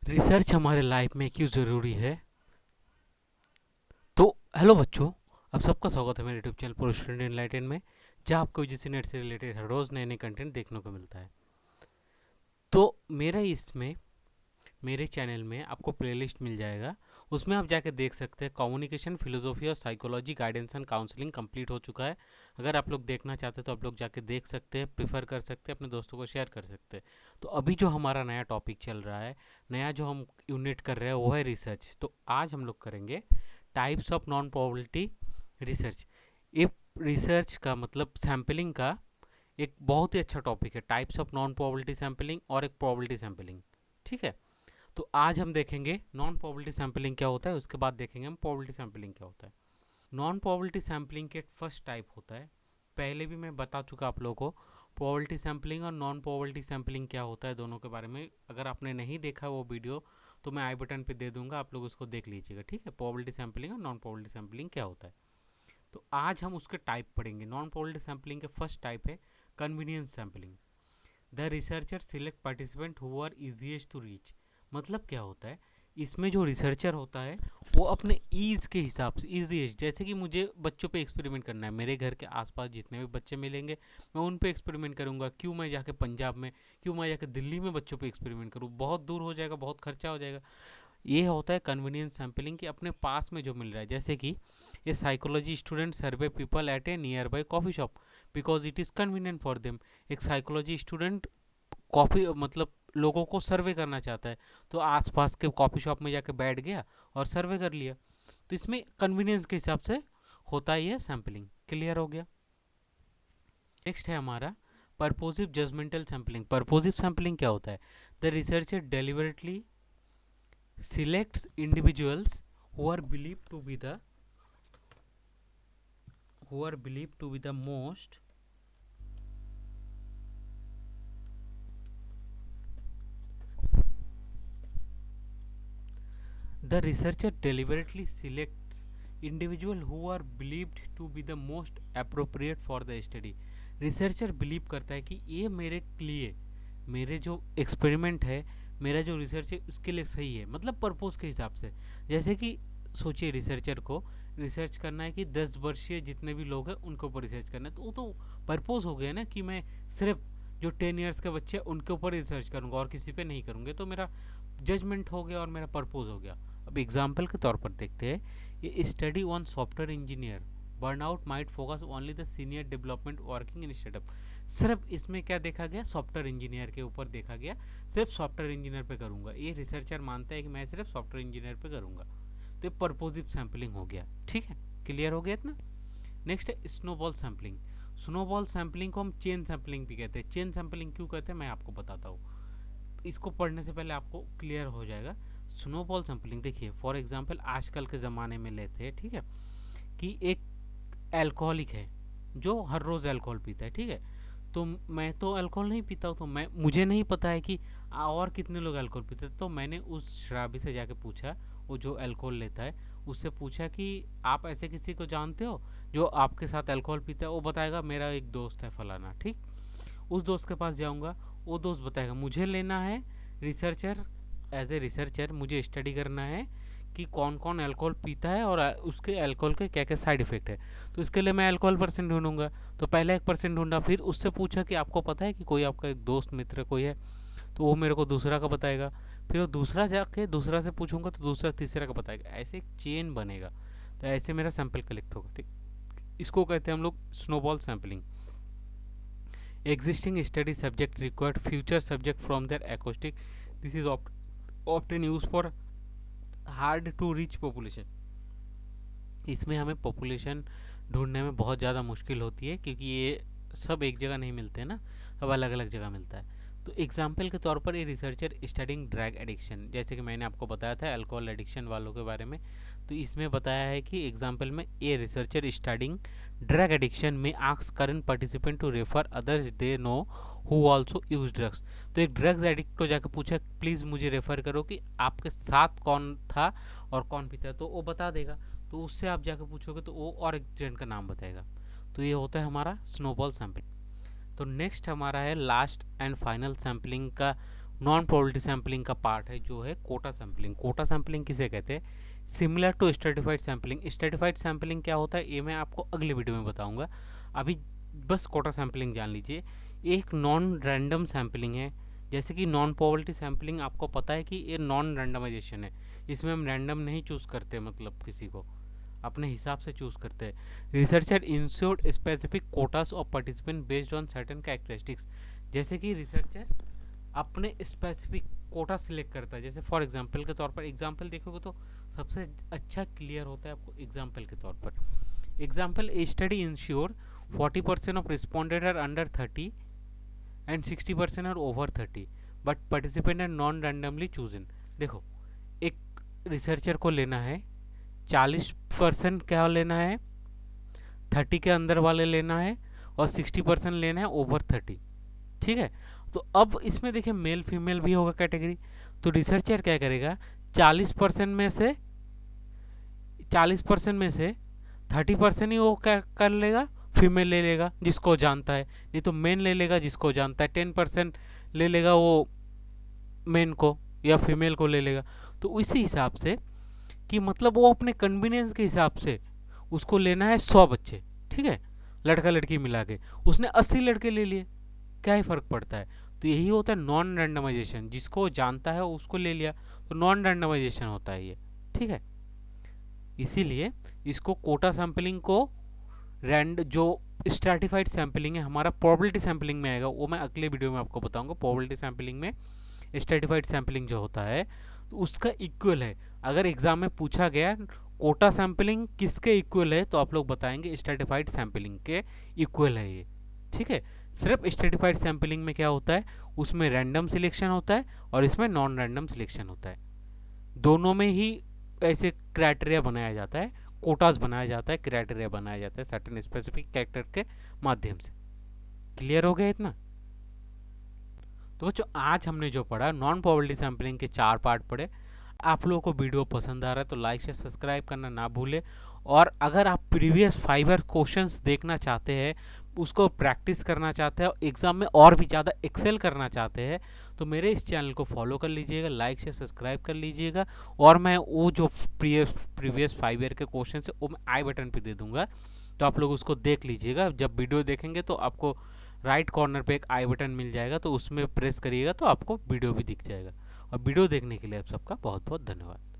Research हमारे life में क्यों ज़रूरी है। तो हेलो बच्चों, आप सबका स्वागत है मेरे YouTube channel pro student enlighten में, जहाँ आपको यूजीसी नेट से रिलेटेड हर रोज़ नए नए कंटेंट देखने को मिलता है। तो मेरे चैनल में आपको प्लेलिस्ट मिल जाएगा, उसमें आप जाके देख सकते हैं। कम्युनिकेशन फिलोसॉफी और psychology guidance and counselling complete हो चुका है। अगर आप लोग देखना चाहते हैं तो आप लोग जाके देख सकते हैं, प्रेफर कर सकते हैं, अपने दोस्तों को शेयर कर सकते हैं। तो अभी जो हमारा नया टॉपिक चल रहा है, नया जो हम यूनिट कर रहे हैं वो है रिसर्च। तो आज हम लोग करेंगे types of non probability research. ये रिसर्च का मतलब सैम्पलिंग का एक बहुत ही अच्छा टॉपिक है, types of non probability sampling और एक प्रोबेबिलिटी सैम्पलिंग। ठीक है, तो आज हम देखेंगे नॉन प्रोबेबिलिटी सैम्पलिंग क्या होता है, उसके बाद देखेंगे हम प्रोबेबिलिटी सैम्पलिंग क्या होता है। नॉन प्रोबेबिलिटी सैम्पलिंग के फर्स्ट टाइप होता है, पहले भी मैं बता चुका आप लोगों को। प्रोबेबिलिटी सैम्पलिंग और नॉन प्रोबेबिलिटी सैम्पलिंग क्या होता है, दोनों के बारे में अगर आपने नहीं देखा वो वीडियो तो मैं आई बटन पे दे दूंगा, आप लोग उसको देख लीजिएगा। ठीक है, प्रोबेबिलिटी सैम्पलिंग और नॉन प्रोबेबिलिटी सैम्पलिंग क्या होता है। तो आज हम उसके टाइप पढ़ेंगे। नॉन प्रोबेबिलिटी सैम्पलिंग के फर्स्ट टाइप है convenience sampling. The researcher select participant who are easiest to reach. मतलब क्या होता है, इसमें जो रिसर्चर होता है वो अपने ईज के हिसाब से, ईजीएस्ट, जैसे कि मुझे बच्चों पे एक्सपेरिमेंट करना है, मेरे घर के आसपास जितने भी बच्चे मिलेंगे मैं उन पे एक्सपेरिमेंट करूंगा। क्यों मैं जाके पंजाब में, क्यों मैं जाके दिल्ली में बच्चों पे एक्सपेरिमेंट करूँ, बहुत दूर हो जाएगा, बहुत खर्चा हो जाएगा। ये होता है कन्वीनियंस सैम्पलिंग, कि अपने पास में जो मिल रहा है। जैसे कि ये psychology student survey people at A near by coffee shop because it is convenient for them. एक साइकोलॉजी स्टूडेंट कॉफ़ी मतलब लोगों को सर्वे करना चाहता है, तो आसपास के कॉफ़ी शॉप में जाके बैठ गया और सर्वे कर लिया। तो इसमें कन्वीनियंस के हिसाब से होता ही है सैम्पलिंग। क्लियर हो गया। नेक्स्ट है हमारा परपोजिव जजमेंटल सैम्पलिंग। परपोजिव सैम्पलिंग क्या होता है, the researcher deliberately selects individuals who are believed to be the most the researcher deliberately selects individual who are believed to be the most appropriate for the study। Researcher believe करता है कि ये मेरे लिए, मेरे जो एक्सपेरिमेंट है, मेरा जो रिसर्च है उसके लिए सही है, मतलब पर्पस के हिसाब से। जैसे कि सोचिए रिसर्चर को रिसर्च करना है कि 10 वर्षीय जितने भी लोग हैं उनके ऊपर रिसर्च करना है, तो वो तो पर्पस हो गया ना, कि मैं सिर्फ जो 10 ईयर्स के बच्चे हैं उनके ऊपर रिसर्च करूँगा और किसी पे नहीं करूँगे, तो मेरा जजमेंट हो गया और मेरा पर्पस हो गया। अब एग्जाम्पल के तौर पर देखते हैं, ये study on software engineer burnout might focus only the senior development working in startup. सिर्फ इसमें क्या देखा गया, सॉफ्टवेयर इंजीनियर के ऊपर देखा गया, सिर्फ सॉफ्टवेयर इंजीनियर पे करूंगा। ये रिसर्चर मानता है कि मैं सिर्फ सॉफ्टवेयर इंजीनियर पे करूंगा, तो ये पर्पोजिव सैम्पलिंग हो गया। ठीक है, क्लियर हो गया इतना। नेक्स्ट है स्नोबॉल सैम्पलिंग। स्नोबॉल सैम्पलिंग को हम चेन सैम्पलिंग भी कहते हैं। चेन सैम्पलिंग क्यों कहते हैं मैं आपको बताता हूँ, इसको पढ़ने से पहले आपको क्लियर हो जाएगा। स्नोबॉल सैम्पलिंग देखिए, फॉर एग्जांपल आजकल के ज़माने में लेते हैं, ठीक है, कि एक अल्कोहलिक है जो हर रोज़ अल्कोहल पीता है। ठीक है, तो मैं तो अल्कोहल नहीं पीता हूँ, तो मुझे नहीं पता है कि और कितने लोग अल्कोहल पीते हैं। तो मैंने उस शराबी से जाके पूछा, वो जो अल्कोहल लेता है, उससे पूछा कि आप ऐसे किसी को जानते हो जो आपके साथ अल्कोहल पीता है। वो बताएगा मेरा एक दोस्त है फलाना। ठीक, उस दोस्त के पास जाऊँगा, वो दोस्त बताएगा मुझे लेना है रिसर्चर, एज ए रिसर्चर मुझे स्टडी करना है कि कौन कौन अल्कोहल पीता है और उसके अल्कोहल के क्या क्या साइड इफ़ेक्ट है। तो इसके लिए मैं अल्कोहल पर्सन ढूंढूंगा। तो पहले एक पर्सन ढूंढा, फिर उससे पूछा कि आपको पता है कि कोई आपका एक दोस्त मित्र कोई है, तो वो मेरे को दूसरा का बताएगा। फिर वो दूसरा जाके दूसरा से पूछूंगा तो दूसरा तीसरा का बताएगा। ऐसे एक चेन बनेगा, तो ऐसे मेरा सैंपल कलेक्ट होगा। ठीक, इसको कहते हैं हम लोग snowball sampling. Existing study subject required future subject from their acoustic. This is often used for hard to reach population। इसमें हमें पॉपुलेशन ढूंढने में बहुत ज़्यादा मुश्किल होती है, क्योंकि ये सब एक जगह नहीं मिलते ना, सब अलग अलग जगह मिलता है। तो एग्जाम्पल के तौर पर ये रिसर्चर स्टडिंग ड्रग एडिक्शन, जैसे कि मैंने आपको बताया था अल्कोहल एडिक्शन वालों के बारे में, तो इसमें बताया है कि एग्जाम्पल में ये रिसर्चर स्टडिंग ड्रग एडिक्शन में ask current participant to refer others they know who also use drugs. तो एक ड्रग्स एडिक्ट को जाकर पूछा प्लीज़ मुझे रेफ़र करो कि आपके साथ कौन था और कौन पीता, तो वो बता देगा। तो उससे आप जाकर पूछोगे तो वो और एक जन का नाम बताएगा। तो ये होता है हमारा स्नोबॉल सैम्पलिंग। तो नेक्स्ट हमारा है लास्ट एंड फाइनल सैम्पलिंग का नॉन प्रोबेबिलिटी सैम्पलिंग का पार्ट है जो है कोटा सैम्पलिंग। कोटा सैम्पलिंग किसे कहते हैं? Similar to stratified sampling. Stratified sampling क्या होता है ये मैं आपको अगले वीडियो में बताऊंगा, अभी बस कोटा सैम्पलिंग जान लीजिए। एक नॉन रैंडम सैम्पलिंग है, जैसे कि नॉन प्रोबेबिलिटी सैम्पलिंग आपको पता है कि ये नॉन रैंडमाइजेशन है, इसमें हम रैंडम नहीं चूज़ करते, मतलब किसी को अपने हिसाब से चूज़ करते हैं। Researcher insured specific quotas of participant based on certain characteristics, जैसे कि रिसर्चर अपने स्पेसिफिक कोटा सिलेक्ट करता है। जैसे फॉर एग्जांपल के तौर पर, एग्जांपल देखोगे तो सबसे अच्छा क्लियर होता है आपको एग्जांपल के तौर पर। Example, a study ensure 40% of responded are under 30 and 60% are over 30 but participant are non randomly chosen. देखो, एक रिसर्चर को लेना है 40% क्या लेना है, 30 के अंदर वाले लेना है, और 60% लेना है ओवर 30, ठीक है। तो अब इसमें देखिए मेल फीमेल भी होगा कैटेगरी, तो रिसर्चर क्या करेगा, 40% में से 30% ही वो क्या कर लेगा, फीमेल ले लेगा जिसको जानता है, नहीं तो मेन ले लेगा जिसको जानता है, 10% ले लेगा वो मेन को या फीमेल को ले लेगा। तो इसी हिसाब से कि मतलब वो अपने कन्वीनियंस के हिसाब से उसको लेना है 100 बच्चे, ठीक है, लड़का लड़की मिला के, उसने 80 लड़के ले लिए, क्या ही फर्क पड़ता है। तो यही होता है नॉन रैंडमाइजेशन, जिसको जानता है उसको ले लिया, तो नॉन रैंडमाइजेशन होता है ये, ठीक है। इसीलिए इसको कोटा सैम्पलिंग को जो स्ट्रैटिफाइड सैम्पलिंग है हमारा प्रोबेबिलिटी सैम्पलिंग में आएगा, वो मैं अगले वीडियो में आपको बताऊंगा। प्रोबेबिलिटी सैम्पलिंग में स्ट्रैटिफाइड सैम्पलिंग जो होता है तो उसका इक्वल है। अगर एग्जाम में पूछा गया कोटा सैम्पलिंग किसके इक्वल है, तो आप लोग बताएंगे स्ट्रैटिफाइड सैम्पलिंग के इक्वल है ये, ठीक है। सिर्फ स्ट्रैटिफाइड सैम्पलिंग में क्या होता है, उसमें रैंडम सिलेक्शन होता है और इसमें नॉन रैंडम सिलेक्शन होता है। दोनों में ही ऐसे क्राइटेरिया बनाया जाता है, कोटास बनाया जाता है, क्राइटेरिया बनाया जाता है सर्टेन स्पेसिफिक कैरेक्टर के माध्यम से। क्लियर हो गया इतना? तो बच्चों आज हमने जो पढ़ा नॉन प्रोबेबिलिटी सैम्पलिंग के 4 पार्ट पढ़े। आप लोगों को वीडियो पसंद आ रहा है तो लाइक से सब्सक्राइब करना ना भूलें, और अगर आप प्रीवियस 5 ईयर क्वेश्चंस देखना चाहते हैं, उसको प्रैक्टिस करना चाहते हैं और एग्ज़ाम में और भी ज़्यादा एक्सेल करना चाहते हैं, तो मेरे इस चैनल को फॉलो कर लीजिएगा, लाइक से सब्सक्राइब कर लीजिएगा, और मैं वो जो प्रीवियस 5 ईयर के क्वेश्चन है वो मैं आई बटन पर दे दूँगा, तो आप लोग उसको देख लीजिएगा। जब वीडियो देखेंगे तो आपको राइट कॉर्नर पे एक आई बटन मिल जाएगा, तो उसमें प्रेस करिएगा तो आपको वीडियो भी दिख जाएगा। और वीडियो देखने के लिए आप सबका बहुत बहुत धन्यवाद।